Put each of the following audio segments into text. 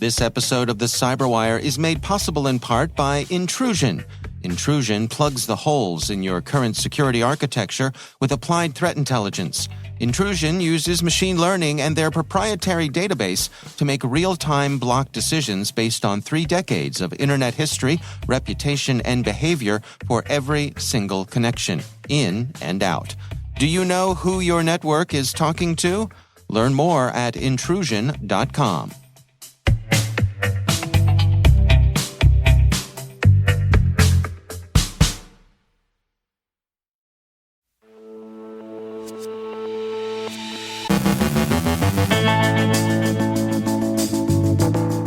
This episode of the CyberWire is made possible in part by Intrusion. Intrusion plugs the holes in your current security architecture with applied threat intelligence. Intrusion uses machine learning and their proprietary database to make real-time block decisions based on 3 decades of internet history, reputation, and behavior for every single connection, in and out. Do you know who your network is talking to? Learn more at intrusion.com.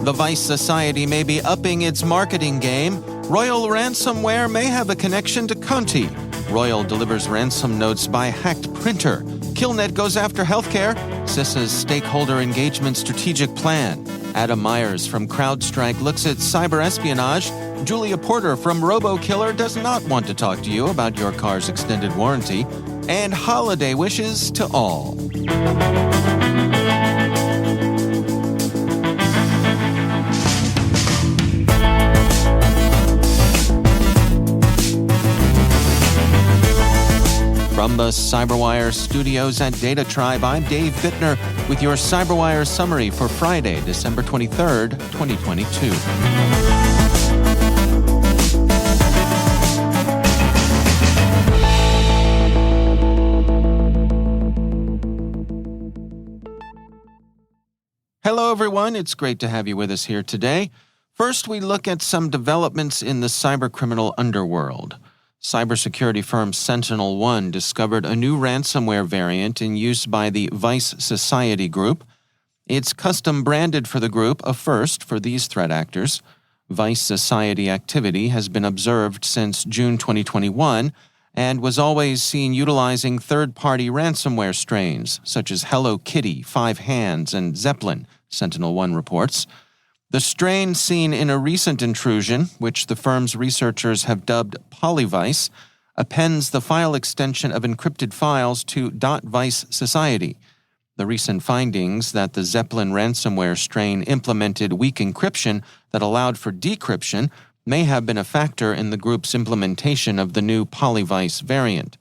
The Vice Society may be upping its marketing game. Royal Ransomware may have a connection to Conti. Royal delivers ransom notes by hacked printer. KillNet goes after healthcare. CISA's Stakeholder Engagement Strategic Plan. Adam Meyers from CrowdStrike looks at cyber espionage. Giulia Porter from RoboKiller does not want to talk to you about your car's extended warranty. And holiday wishes to all. From the CyberWire studios at Data Tribe, I'm Dave Bittner with your CyberWire summary for Friday, December 23rd, 2022. Hello, everyone. It's great to have you with us here today. First, we look at some developments in the cybercriminal underworld. Cybersecurity firm SentinelOne discovered a new ransomware variant in use by the Vice Society group. It's custom branded for the group, a first for these threat actors. Vice Society activity has been observed since June 2021 and was always seen utilizing third-party ransomware strains such as Hello Kitty, Five Hands, and Zeppelin, SentinelOne reports. The strain seen in a recent intrusion, which the firm's researchers have dubbed PolyVice, appends the file extension of encrypted files to .vice society. The recent findings that the Zeppelin ransomware strain implemented weak encryption that allowed for decryption may have been a factor in the group's implementation of the new PolyVice variant.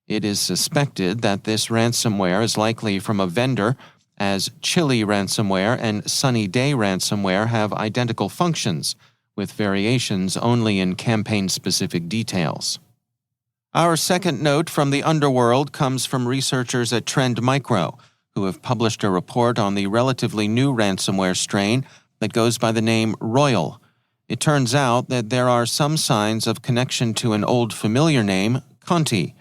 It is suspected that this ransomware is likely from a vendor, as Chili ransomware and Sunny Day ransomware have identical functions, with variations only in campaign-specific details. Our second note from the underworld comes from researchers at Trend Micro, who have published a report on the relatively new ransomware strain that goes by the name Royal. It turns out that there are some signs of connection to an old familiar name, Conti.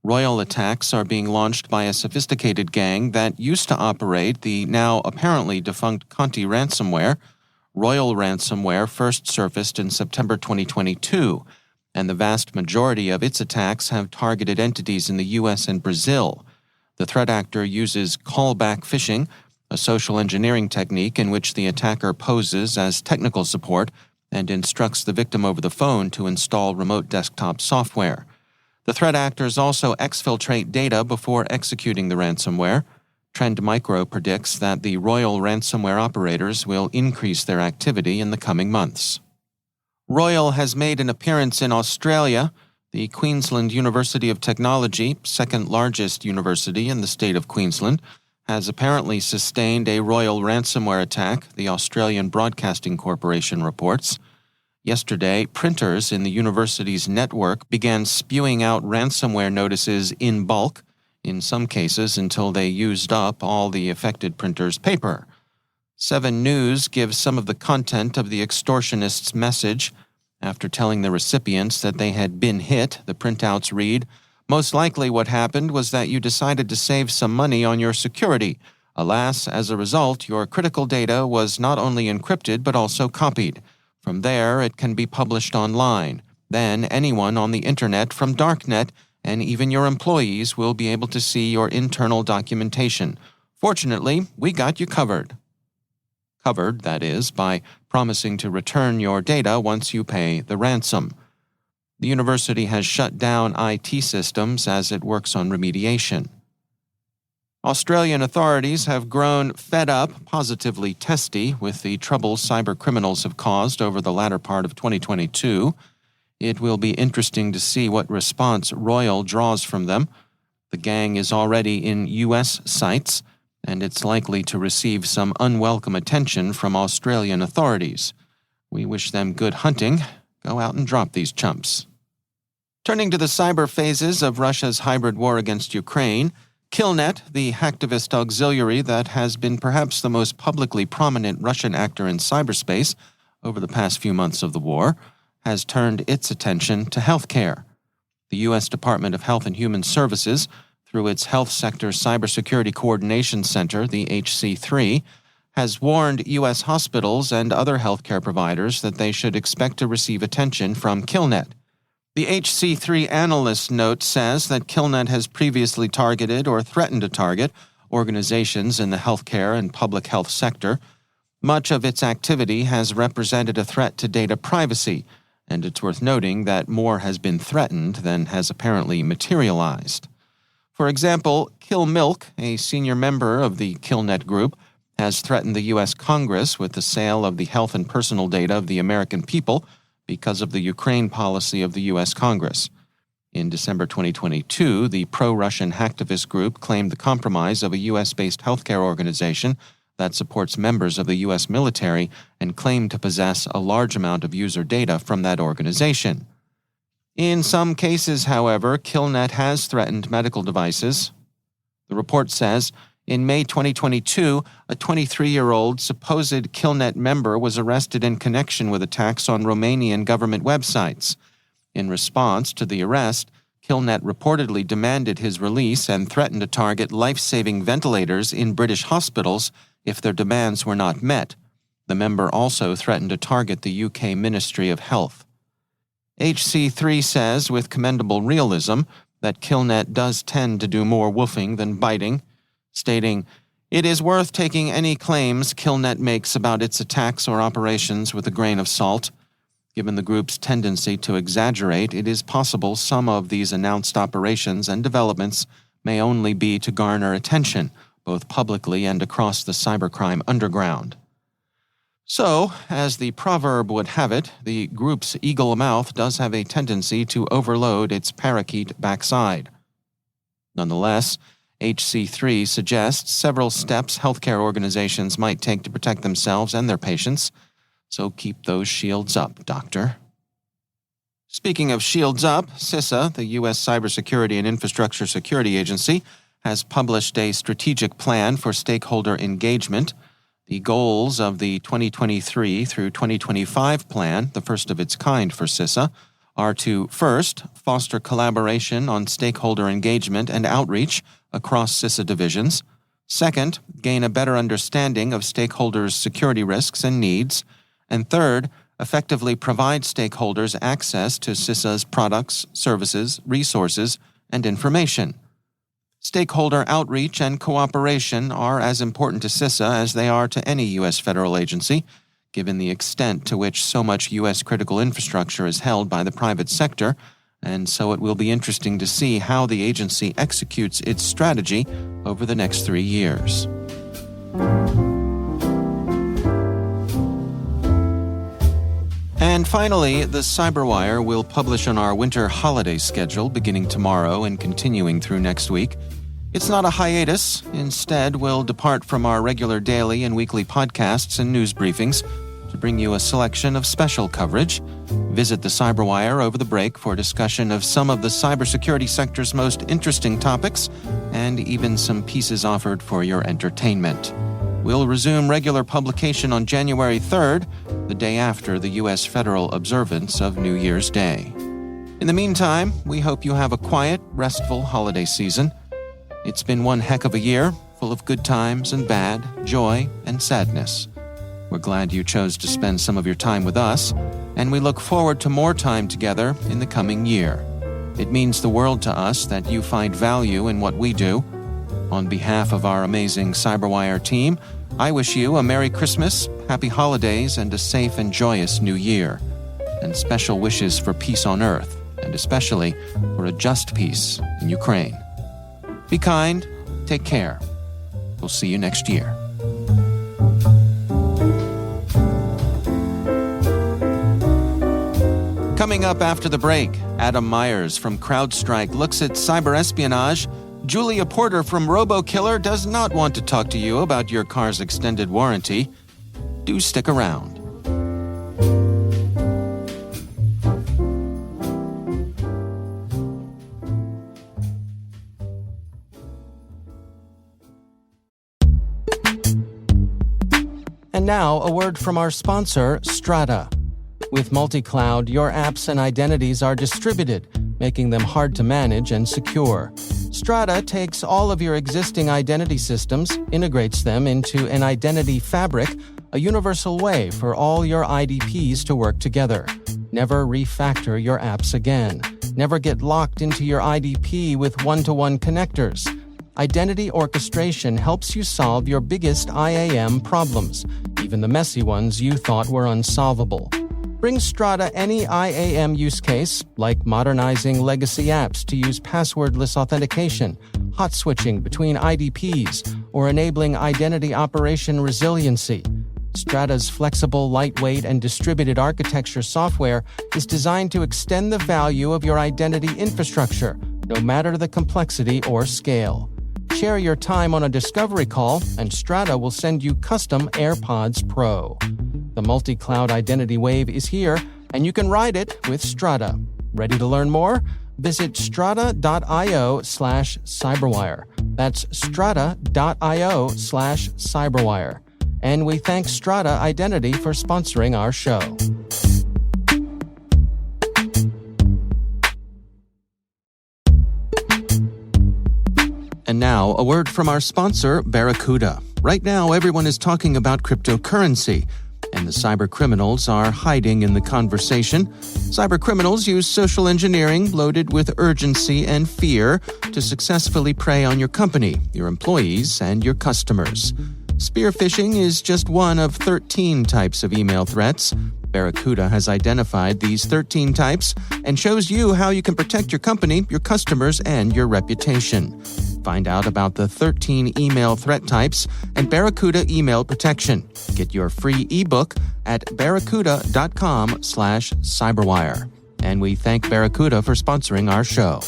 Royal attacks are being launched by a sophisticated gang that used to operate the now apparently defunct Conti ransomware. Royal ransomware first surfaced in September 2022, and the vast majority of its attacks have targeted entities in the U.S. and Brazil. The threat actor uses Callback phishing, a social engineering technique in which the attacker poses as technical support and instructs the victim over the phone to install remote desktop software. The threat actors also exfiltrate data before executing the ransomware. Trend Micro predicts that the Royal ransomware operators will increase their activity in the coming months. Royal has made an appearance in Australia. The Queensland University of Technology, second largest university in the state of Queensland, has apparently sustained a Royal ransomware attack, the Australian Broadcasting Corporation reports. Yesterday, printers in the university's network began spewing out ransomware notices in bulk, in some cases until they used up all the affected printers' paper. 7 News gives some of the content of the extortionists' message. After telling the recipients that they had been hit, the printouts read, "Most likely what happened was that you decided to save some money on your security. Alas, as a result, your critical data was not only encrypted but also copied. From there, it can be published online. Then anyone on the internet from Darknet and even your employees will be able to see your internal documentation. Fortunately, we got you covered." Covered, that is, by promising to return your data once you pay the ransom. The university has shut down IT systems as it works on remediation. Australian authorities have grown fed up, positively testy, with the troubles cybercriminals have caused over the latter part of 2022. It will be interesting to see what response Royal draws from them. The gang is already in U.S. sites, and it's likely to receive some unwelcome attention from Australian authorities. We wish them good hunting. Go out and drop these chumps. Turning to the cyber phases of Russia's hybrid war against Ukraine, KillNet, the hacktivist auxiliary that has been perhaps the most publicly prominent Russian actor in cyberspace over the past few months of the war, has turned its attention to healthcare. The U.S. Department of Health and Human Services, through its Health Sector Cybersecurity Coordination Center, the HC3, has warned U.S. hospitals and other healthcare providers that they should expect to receive attention from KillNet. The HC3 analyst note says that KillNet has previously targeted or threatened to target organizations in the healthcare and public health sector. Much of its activity has represented a threat to data privacy, and it's worth noting that more has been threatened than has apparently materialized. For example, KillMilk, a senior member of the KillNet group, has threatened the U.S. Congress with the sale of the health and personal data of the American people because of the Ukraine policy of the U.S. Congress. In December 2022, the pro-Russian hacktivist group claimed the compromise of a U.S.-based healthcare organization that supports members of the U.S. military and claimed to possess a large amount of user data from that organization. In some cases, however, KillNet has threatened medical devices. The report says, in May 2022, a 23-year-old supposed KillNet member was arrested in connection with attacks on Romanian government websites. In response to the arrest, KillNet reportedly demanded his release and threatened to target life-saving ventilators in British hospitals if their demands were not met. The member also threatened to target the UK Ministry of Health. HC3 says, with commendable realism, that KillNet does tend to do more woofing than biting, stating, "It is worth taking any claims KillNet makes about its attacks or operations with a grain of salt. Given the group's tendency to exaggerate, it is possible some of these announced operations and developments may only be to garner attention, both publicly and across the cybercrime underground." So, as the proverb would have it, the group's eagle mouth does have a tendency to overload its parakeet backside. Nonetheless, HC3 suggests several steps healthcare organizations might take to protect themselves and their patients, so keep those shields up, Doctor. Speaking of shields up, CISA, the U.S. Cybersecurity and Infrastructure Security Agency, has published a strategic plan for stakeholder engagement. The goals of the 2023 through 2025 plan, the first of its kind for CISA, are to, first, foster collaboration on stakeholder engagement and outreach across CISA divisions, second, gain a better understanding of stakeholders' security risks and needs, and third, effectively provide stakeholders access to CISA's products, services, resources, and information. Stakeholder outreach and cooperation are as important to CISA as they are to any U.S. federal agency, given the extent to which so much U.S. critical infrastructure is held by the private sector, and so it will be interesting to see how the agency executes its strategy over the next 3 years. And finally, the CyberWire will publish on our winter holiday schedule beginning tomorrow and continuing through next week. It's not a hiatus. Instead, we'll depart from our regular daily and weekly podcasts and news briefings to bring you a selection of special coverage. Visit the CyberWire over the break for discussion of some of the cybersecurity sector's most interesting topics and even some pieces offered for your entertainment. We'll resume regular publication on January 3rd, the day after the U.S. federal observance of New Year's Day. In the meantime, we hope you have a quiet, restful holiday season. It's been one heck of a year, full of good times and bad, joy and sadness. We're glad you chose to spend some of your time with us, and we look forward to more time together in the coming year. It means the world to us that you find value in what we do. On behalf of our amazing CyberWire team, I wish you a Merry Christmas, Happy Holidays, and a safe and joyous New Year. And special wishes for peace on Earth, and especially for a just peace in Ukraine. Be kind, take care, We'll see you next year. Coming up after the break, Adam Meyers from CrowdStrike looks at cyber espionage. Giulia Porter from RoboKiller does not want to talk to you about your car's extended warranty. Do stick around. And now, a word from our sponsor, Strata. With multi-cloud, your apps and identities are distributed, making them hard to manage and secure. Strata takes all of your existing identity systems, integrates them into an identity fabric, a universal way for all your IDPs to work together. Never refactor your apps again. Never get locked into your IDP with one-to-one connectors. Identity orchestration helps you solve your biggest IAM problems, even the messy ones you thought were unsolvable. Bring Strata any IAM use case, like modernizing legacy apps to use passwordless authentication, hot switching between IDPs, or enabling identity operation resiliency. Strata's flexible, lightweight, and distributed architecture software is designed to extend the value of your identity infrastructure, no matter the complexity or scale. Share your time on a discovery call, and Strata will send you custom AirPods Pro. The multi-cloud identity wave is here, and you can ride it with Strata. Ready to learn more? Visit strata.io/cyberwire. That's strata.io/cyberwire. And we thank Strata Identity for sponsoring our show. And now, a word from our sponsor, Barracuda. Right now, everyone is talking about cryptocurrency, and the cyber criminals are hiding in the conversation. Cyber criminals use social engineering loaded with urgency and fear to successfully prey on your company, your employees, and your customers. Spear phishing is just one of 13 types of email threats. Barracuda has identified these 13 types and shows you how you can protect your company, your customers, and your reputation. Find out about the 13 email threat types and Barracuda email protection. Get your free ebook at barracuda.com/cyberwire. And we thank Barracuda for sponsoring our show.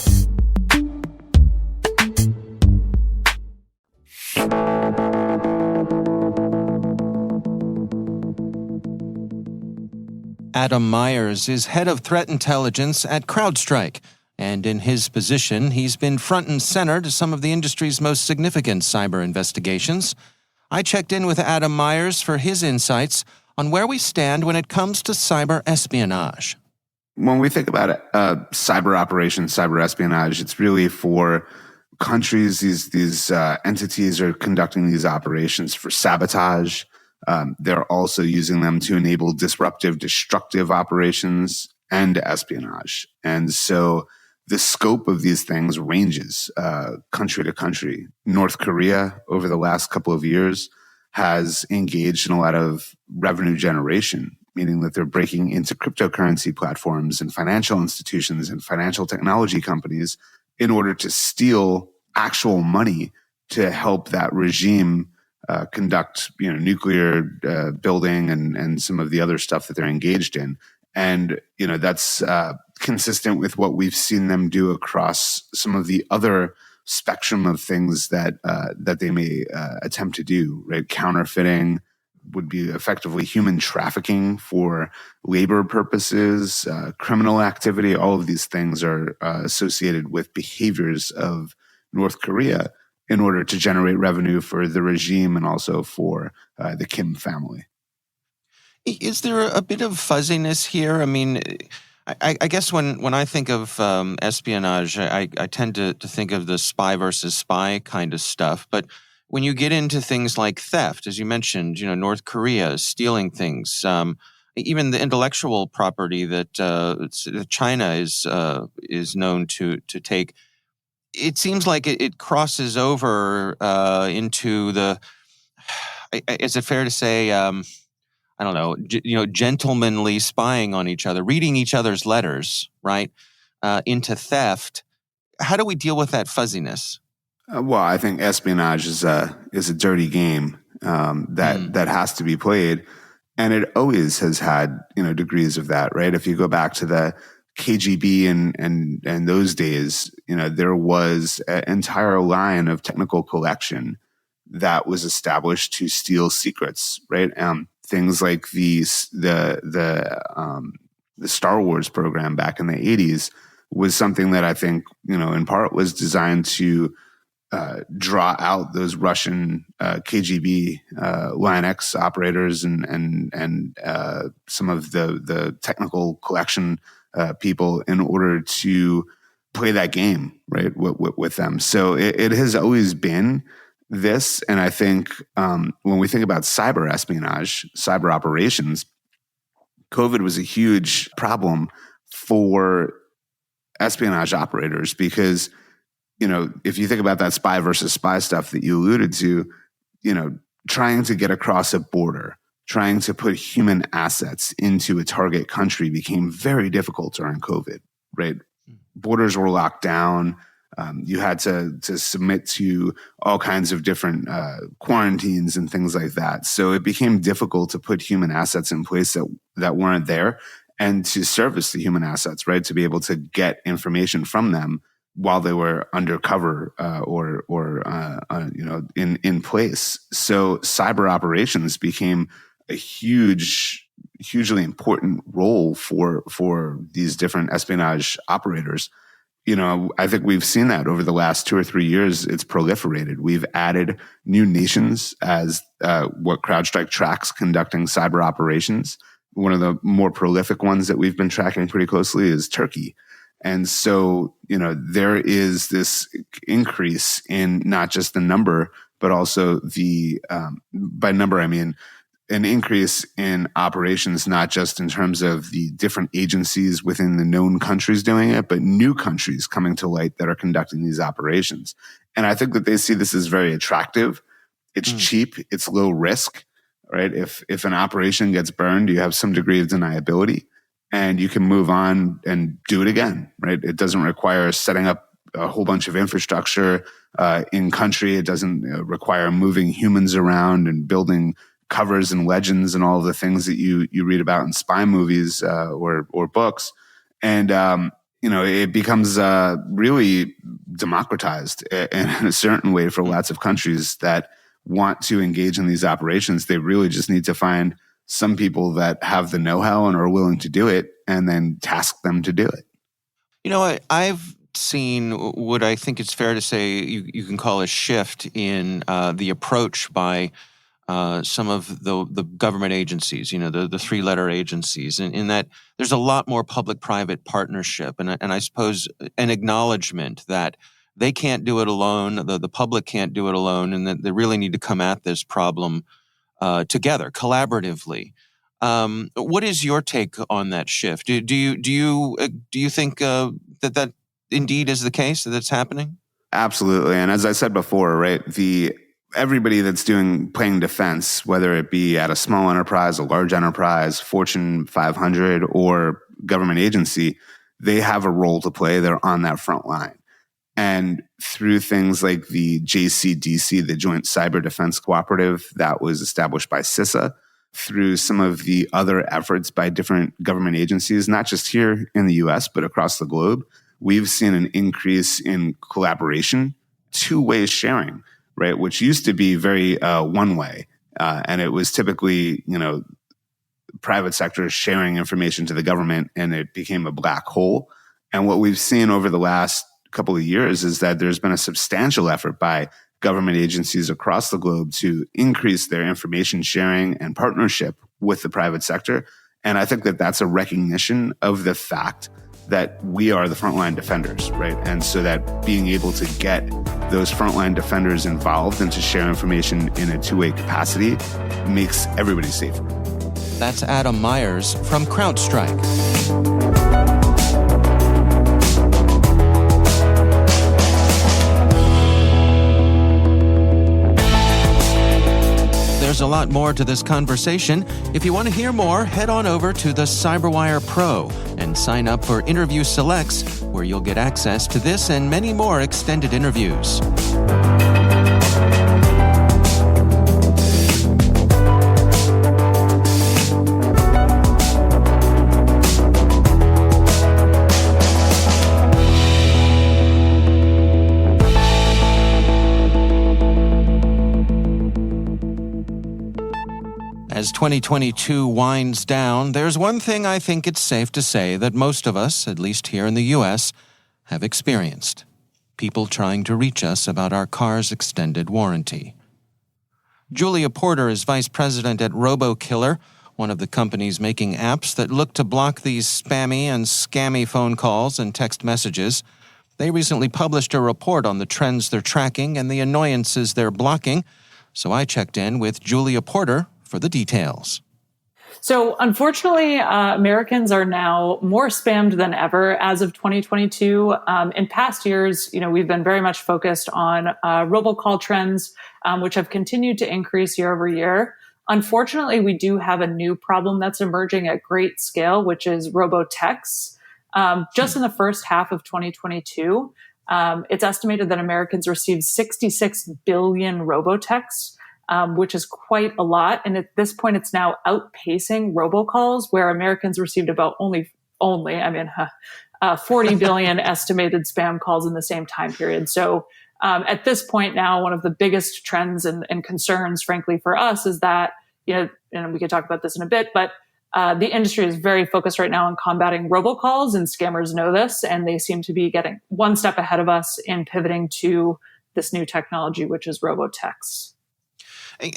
Adam Meyers is head of threat intelligence at CrowdStrike, and in his position, he's been front and center to some of the industry's most significant cyber investigations. I checked in with Adam Meyers for his insights on where we stand when it comes to cyber espionage. When we think about cyber operations, cyber espionage, it's really for countries. These entities are conducting these operations for sabotage. They're also using them to enable disruptive, destructive operations and espionage. And so the scope of these things ranges country to country. North Korea, over the last couple of years, has engaged in a lot of revenue generation, meaning that they're breaking into cryptocurrency platforms and financial institutions and financial technology companies in order to steal actual money to help that regime conduct, nuclear building and some of the other stuff that they're engaged in. And, that's consistent with what we've seen them do across some of the other spectrum of things that they may attempt to do, right? Counterfeiting would be effectively human trafficking for labor purposes, criminal activity. All of these things are associated with behaviors of North Korea in order to generate revenue for the regime and also for the Kim family. Is there a bit of fuzziness here? I mean, I guess when I think of espionage, I tend to think of the spy versus spy kind of stuff. But when you get into things like theft, as you mentioned, North Korea stealing things, even the intellectual property that China is known to take, it seems like it crosses over into the. Is it fair to say? I don't know. Gentlemanly spying on each other, reading each other's letters, right? Into theft. How do we deal with that fuzziness? Well, I think espionage is a dirty game that has to be played, and it always has had degrees of that, right? If you go back to the KGB and those days, there was an entire line of technical collection that was established to steal secrets, right? Things like the Star Wars program back in the 80s was something that I think in part was designed to draw out those Russian KGB Line X operators and some of the technical collection people in order to play that game, right, with them. So it has always been this. And I think when we think about cyber espionage, cyber operations, COVID was a huge problem for espionage operators because if you think about that spy versus spy stuff that you alluded to, trying to get across a border, trying to put human assets into a target country became very difficult during COVID, right? Borders were locked down. You had to submit to all kinds of different quarantines and things like that. So it became difficult to put human assets in place that weren't there and to service the human assets, right? To be able to get information from them while they were undercover in place. So cyber operations became a hugely important role for these different espionage operators. I think we've seen that over the last 2 or 3 years. It's proliferated. We've added new nations as what CrowdStrike tracks conducting cyber operations. One of the more prolific ones that we've been tracking pretty closely is Turkey. And so, there is this increase in not just the number, but also by number, I mean, an increase in operations, not just in terms of the different agencies within the known countries doing it, but new countries coming to light that are conducting these operations. And I think that they see this as very attractive. It's cheap. It's low risk, right? If an operation gets burned, you have some degree of deniability. And you can move on and do it again, right? It doesn't require setting up a whole bunch of infrastructure in country. It doesn't require moving humans around and building covers and legends and all of the things that you read about in spy movies or books. And it becomes really democratized in a certain way for lots of countries that want to engage in these operations. They really just need to find some people that have the know-how and are willing to do it, and then task them to do it. I've seen what I think it's fair to say you can call a shift in the approach by some of the government agencies, the three-letter agencies, in that there's a lot more public-private partnership, and I suppose an acknowledgement that they can't do it alone, the public can't do it alone, and that they really need to come at this problem together, collaboratively. What is your take on that shift? Do you think that indeed is the case, that it's happening? Absolutely, and as I said before, right, everybody that's playing defense, whether it be at a small enterprise, a large enterprise, Fortune 500, or government agency, they have a role to play. They're on that front line. And through things like the JCDC, the Joint Cyber Defense Cooperative that was established by CISA, through some of the other efforts by different government agencies, not just here in the US, but across the globe, we've seen an increase in collaboration, two-way sharing, right? Which used to be very one-way. And it was typically, private sector sharing information to the government, and it became a black hole. And what we've seen over the last couple of years is that there's been a substantial effort by government agencies across the globe to increase their information sharing and partnership with the private sector. And I think that that's a recognition of the fact that we are the frontline defenders, right? And so that being able to get those frontline defenders involved and to share information in a two-way capacity makes everybody safer. That's Adam Meyers from CrowdStrike. there's a lot more to this conversation. If you want to hear more, head on over to the CyberWire Pro and sign up for Interview Selects, where you'll get access to this and many more extended interviews. As 2022 winds down, there's one thing I think it's safe to say that most of us, at least here in the U.S., have experienced. People trying to reach us about our car's extended warranty. Giulia Porter is vice president at RoboKiller, one of the companies making apps that look to block these spammy and scammy phone calls and text messages. They recently published a report on the trends they're tracking and the annoyances they're blocking, so I checked in with Giulia Porter for the details. So unfortunately, Americans are now more spammed than ever as of 2022. In past years, we've been very much focused on robocall trends, which have continued to increase year over year. Unfortunately, we do have a new problem that's emerging at great scale, which is robotexts. Just in the first half of 2022, it's estimated that Americans received 66 billion robotexts, which is quite a lot. And at this point, it's now outpacing robocalls, where Americans received about 40 billion estimated spam calls in the same time period. So at this point now, one of the biggest trends and concerns, frankly, for us is that, and we could talk about this in a bit, but the industry is very focused right now on combating robocalls, and scammers know this, and they seem to be getting one step ahead of us in pivoting to this new technology, which is robotexts.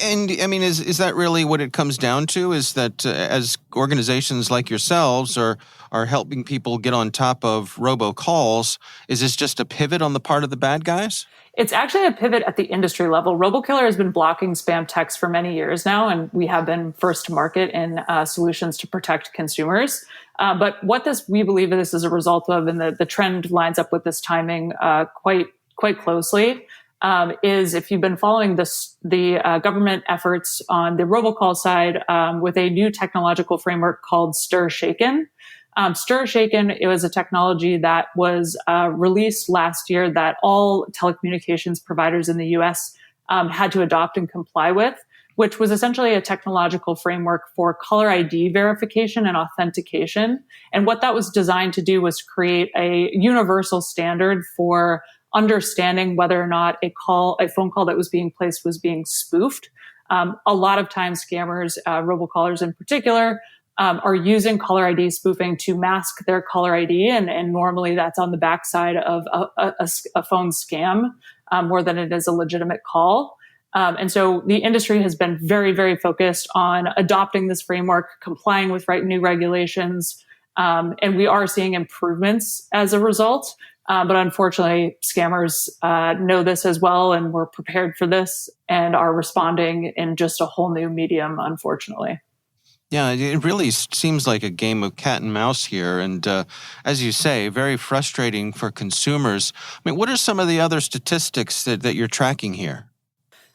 And I mean, is that really what it comes down to? Is that as organizations like yourselves are helping people get on top of robocalls, is this just a pivot on the part of the bad guys? It's actually a pivot at the industry level. RoboKiller has been blocking spam texts for many years now, and we have been first to market in solutions to protect consumers. But what we believe this is a result of, and the trend lines up with this timing quite closely, is if you've been following the government efforts on the robocall side with a new technological framework called STIR/SHAKEN. STIR/SHAKEN, it was a technology that was released last year that all telecommunications providers in the U.S. Had to adopt and comply with, which was essentially a technological framework for caller ID verification and authentication. And what that was designed to do was create a universal standard for understanding whether or not a phone call that was being placed was being spoofed. A lot of times scammers, robocallers in particular, are using caller ID spoofing to mask their caller ID. And normally that's on the backside of a phone scam more than it is a legitimate call. And so the industry has been very, very focused on adopting this framework, complying with new regulations. And we are seeing improvements as a result. But unfortunately, scammers know this as well, and we're prepared for this and are responding in just a whole new medium, unfortunately. Yeah, it really seems like a game of cat and mouse here. And as you say, very frustrating for consumers. I mean, what are some of the other statistics that you're tracking here?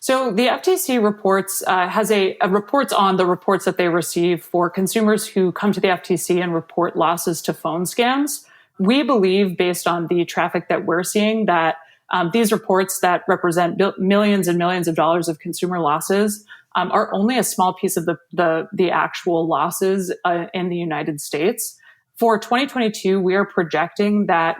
So the FTC reports has reports on the reports that they receive for consumers who come to the FTC and report losses to phone scams. We believe, based on the traffic that we're seeing, that these reports that represent millions and millions of dollars of consumer losses are only a small piece of the actual losses in the United States. For 2022, we are projecting that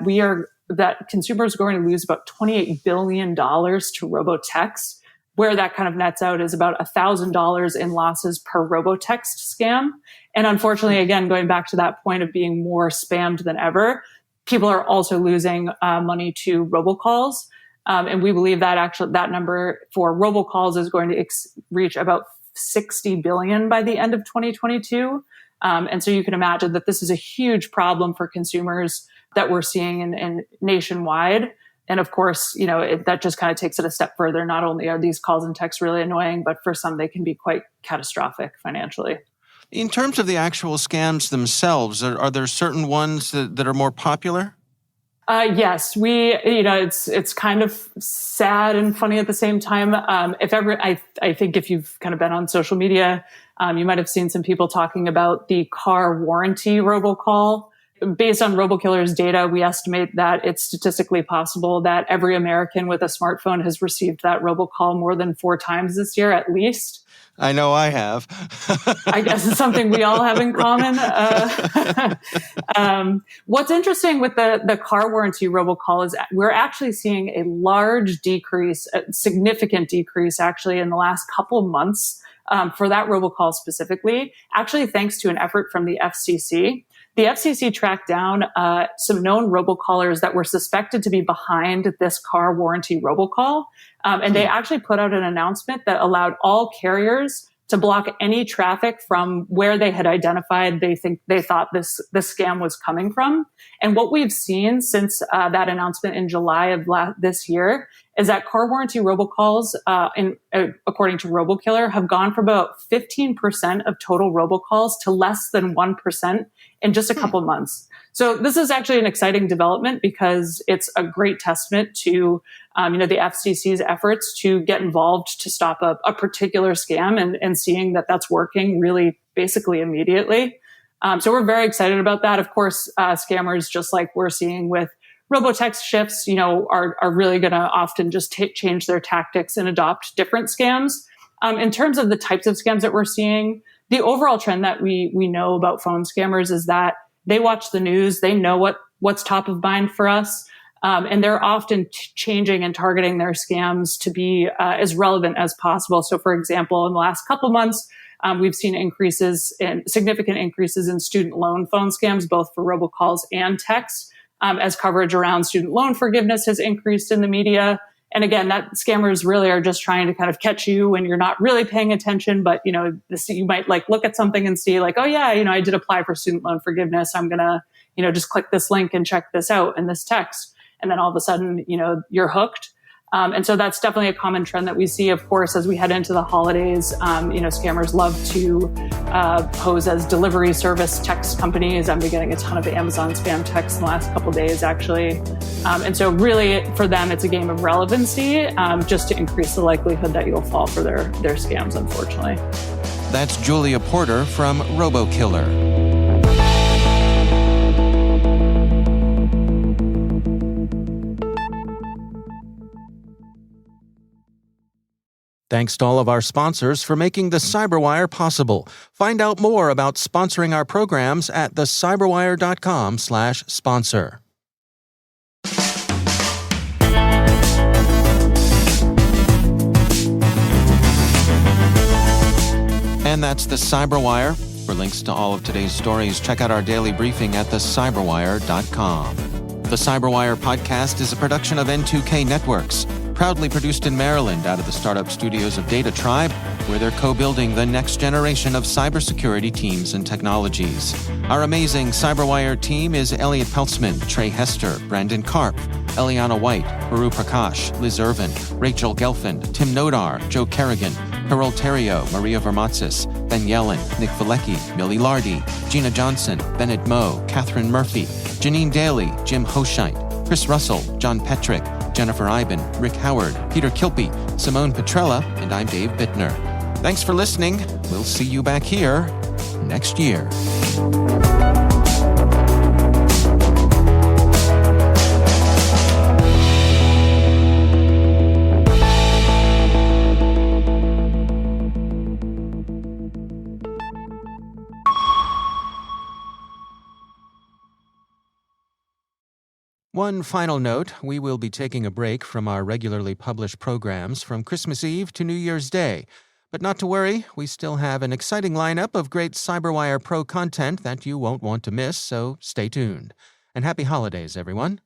consumers are going to lose about $28 billion to robotexts. Where that kind of nets out is about $1,000 in losses per robotext scam. And unfortunately, again, going back to that point of being more spammed than ever, people are also losing money to robocalls. And we believe that that number for robocalls is going to reach about 60 billion by the end of 2022. And so you can imagine that this is a huge problem for consumers that we're seeing in nationwide. And of course, that just kind of takes it a step further. Not only are these calls and texts really annoying, but for some, they can be quite catastrophic financially. In terms of the actual scams themselves, are there certain ones that are more popular? Yes, it's kind of sad and funny at the same time. If ever, I think if you've kind of been on social media, you might have seen some people talking about the car warranty robocall. Based on RoboKiller's data, we estimate that it's statistically possible that every American with a smartphone has received that robocall more than 4 times this year, at least. I know I have. I guess it's something we all have in common. What's interesting with the car warranty robocall is we're actually seeing a large decrease, a significant decrease actually in the last couple of months for that robocall specifically, actually thanks to an effort from the FCC. The FCC tracked down some known robocallers that were suspected to be behind this car warranty robocall. And they actually put out an announcement that allowed all carriers to block any traffic from where they had identified they thought this scam was coming from. And what we've seen since that announcement in July of this year is that car warranty robocalls, according to RoboKiller, have gone from about 15% of total robocalls to less than 1% in just a couple of months. So this is actually an exciting development because it's a great testament to the FCC's efforts to get involved to stop a particular scam and seeing that that's working really basically immediately. So we're very excited about that. Of course, scammers, just like we're seeing with robotext shifts, are really going to often just change their tactics and adopt different scams. In terms of the types of scams that we're seeing, the overall trend that we know about phone scammers is that they watch the news, they know what's top of mind for us, and they're often changing and targeting their scams to be as relevant as possible. So, for example, in the last couple of months, we've seen significant increases in student loan phone scams, both for robocalls and text, as coverage around student loan forgiveness has increased in the media. And again, that scammers really are just trying to kind of catch you when you're not really paying attention. But, you might look at something and see oh yeah, I did apply for student loan forgiveness. I'm going to, just click this link and check this out in this text. And then all of a sudden, you're hooked. And so that's definitely a common trend that we see, of course, as we head into the holidays. Scammers love to pose as delivery service text companies. I've been getting a ton of Amazon spam texts in the last couple of days, actually. And so really, for them, it's a game of relevancy, just to increase the likelihood that you'll fall for their scams, unfortunately. That's Giulia Porter from RoboKiller. Thanks to all of our sponsors for making the CyberWire possible. Find out more about sponsoring our programs at thecyberwire.com/sponsor. And that's the CyberWire. For links to all of today's stories, check out our daily briefing at thecyberwire.com. The CyberWire podcast is a production of N2K Networks, proudly produced in Maryland out of the startup studios of Data Tribe, where they're co-building the next generation of cybersecurity teams and technologies. Our amazing CyberWire team is Elliot Peltzman, Trey Hester, Brandon Karp, Eliana White, Baru Prakash, Liz Irvin, Rachel Gelfand, Tim Nodar, Joe Kerrigan, Carol Terrio, Maria Vermatzis, Ben Yellen, Nick Valecki, Millie Lardy, Gina Johnson, Bennett Moe, Catherine Murphy, Janine Daly, Jim Hoshite, Chris Russell, John Petrick, Jennifer Iben, Rick Howard, Peter Kilpie, Simone Petrella, and I'm Dave Bittner. Thanks for listening. We'll see you back here next year. One final note, we will be taking a break from our regularly published programs from Christmas Eve to New Year's Day. But not to worry, we still have an exciting lineup of great CyberWire Pro content that you won't want to miss, so stay tuned. And happy holidays, everyone.